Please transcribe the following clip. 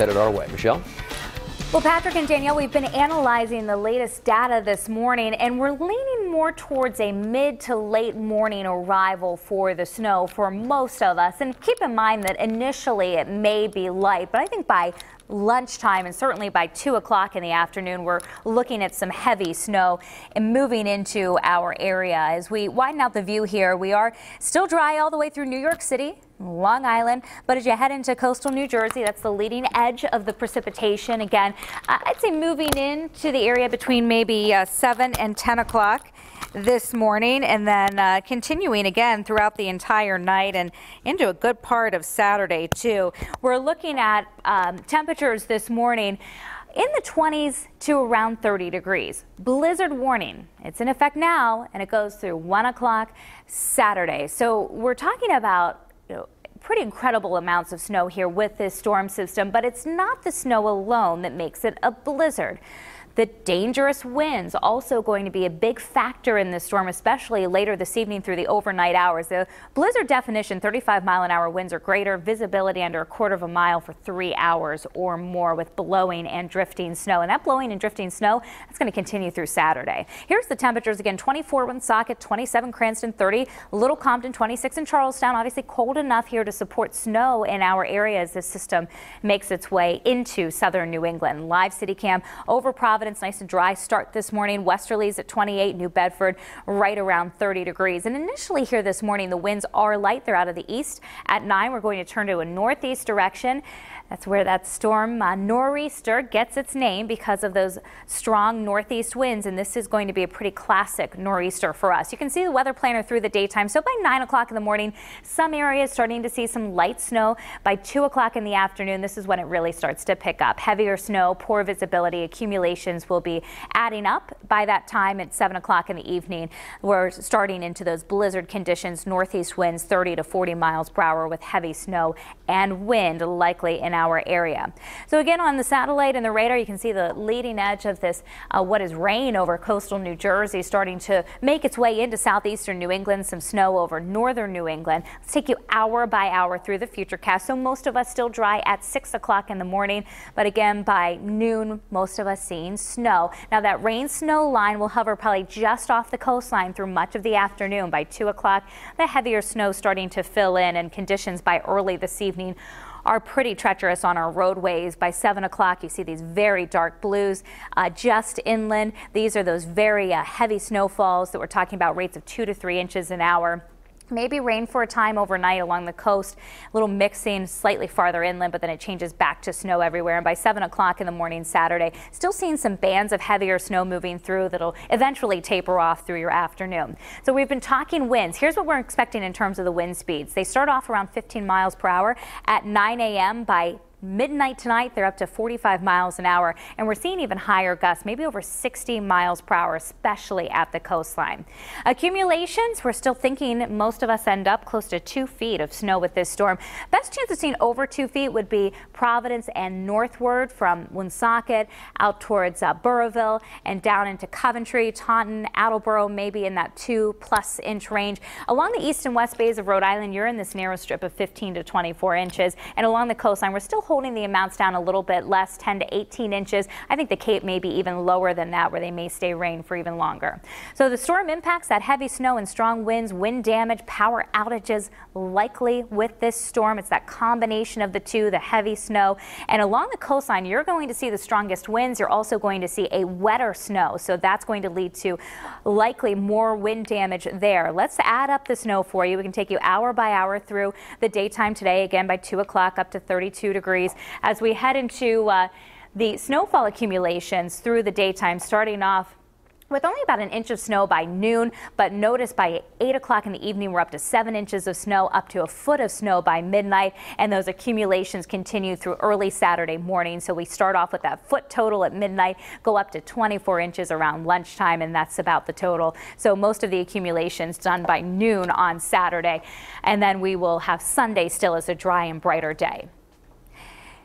headed our way. Michelle? Well, Patrick and Danielle, we've been analyzing the latest data this morning, and we're leaning more towards a mid to late morning arrival for the snow for most of us. And keep in mind that initially it may be light, but I think by lunchtime and certainly by 2 o'clock in the afternoon, we're looking at some heavy snow and moving into our area. As we widen out the view here, we are still dry all the way through New York City, Long Island, but as you head into coastal New Jersey, that's the leading edge of the precipitation. Again, I'd say moving into the area between maybe 7 and 10 o'clock this morning, and then continuing again throughout the entire night and into a good part of Saturday too. We're looking at temperatures this morning in the 20s to around 30 degrees. Blizzard warning. It's in effect now, and it goes through 1 o'clock Saturday. So we're talking about pretty incredible amounts of snow here with this storm system, but it's not the snow alone that makes it a blizzard. The dangerous winds also going to be a big factor in this storm, especially later this evening through the overnight hours. The blizzard definition, 35-mile-an-hour winds or greater, visibility under 1/4 of a mile for 3 hours or more with blowing and drifting snow. And that blowing and drifting snow, that's going to continue through Saturday. Here's the temperatures again: 24 Woonsocket, 27 Cranston, 30 Little Compton, 26 in Charlestown. Obviously cold enough here to support snow in our area as this system makes its way into southern New England. Live city cam over Providence. Nice and dry start this morning. Westerlies at 28, New Bedford right around 30 degrees. And initially here this morning, the winds are light. They're out of the east. At 9, we're going to turn to a northeast direction. That's where that storm nor'easter gets its name, because of those strong northeast winds. And this is going to be a pretty classic nor'easter for us. You can see the weather planner through the daytime. So by 9 o'clock in the morning, some areas starting to see some light snow. By 2 o'clock in the afternoon, this is when it really starts to pick up. Heavier snow, poor visibility, accumulations will be adding up. By that time at 7 o'clock in the evening, we're starting into those blizzard conditions. Northeast winds 30 to 40 miles per hour with heavy snow and wind likely in our area. So again, on the satellite and the radar, you can see the leading edge of this what is rain over coastal New Jersey starting to make its way into southeastern New England. Some snow over northern New England. Let's take you hour by hour through the futurecast. So most of us still dry at 6 o'clock in the morning, but again by noon, most of us seeing snow. Now that rain snow line will hover probably just off the coastline through much of the afternoon. By 2 o'clock, the heavier snow starting to fill in, and conditions by early this evening are pretty treacherous on our roadways. By 7 o'clock, you see these very dark blues just inland. These are those very heavy snowfalls that we're talking about, rates of 2 to 3 inches an hour. Maybe rain for a time overnight along the coast, a little mixing slightly farther inland, but then it changes back to snow everywhere. And by 7 o'clock in the morning Saturday, still seeing some bands of heavier snow moving through that'll eventually taper off through your afternoon. So we've been talking winds. Here's what we're expecting in terms of the wind speeds. They start off around 15 miles per hour at 9 a.m. By midnight tonight, they're up to 45 miles an hour, and we're seeing even higher gusts, maybe over 60 miles per hour, especially at the coastline. Accumulations, we're still thinking most of us end up close to 2 feet of snow with this storm. Best chance of seeing over 2 feet would be Providence and northward from Woonsocket out towards Burrillville and down into Coventry, Taunton, Attleboro, maybe in that 2+ inch range. Along the east and west bays of Rhode Island, you're in this narrow strip of 15 to 24 inches, and along the coastline, we're still holding the amounts down a little bit less, 10 to 18 inches. I think the Cape may be even lower than that, where they may stay rain for even longer. So the storm impacts, that heavy snow and strong winds, wind damage, power outages likely with this storm. It's that combination of the two, the heavy snow. And along the coastline, you're going to see the strongest winds. You're also going to see a wetter snow. So that's going to lead to likely more wind damage there. Let's add up the snow for you. We can take you hour by hour through the daytime today. Again, by 2 o'clock up to 32 degrees. As we head into the snowfall accumulations through the daytime, starting off with only about 1 inch of snow by noon, but notice by 8 o'clock in the evening, we're up to 7 inches of snow, up to 1 foot of snow by midnight, and those accumulations continue through early Saturday morning. So we start off with that foot total at midnight, go up to 24 inches around lunchtime, and that's about the total. So most of the accumulations done by noon on Saturday, and then we will have Sunday still as a dry and brighter day.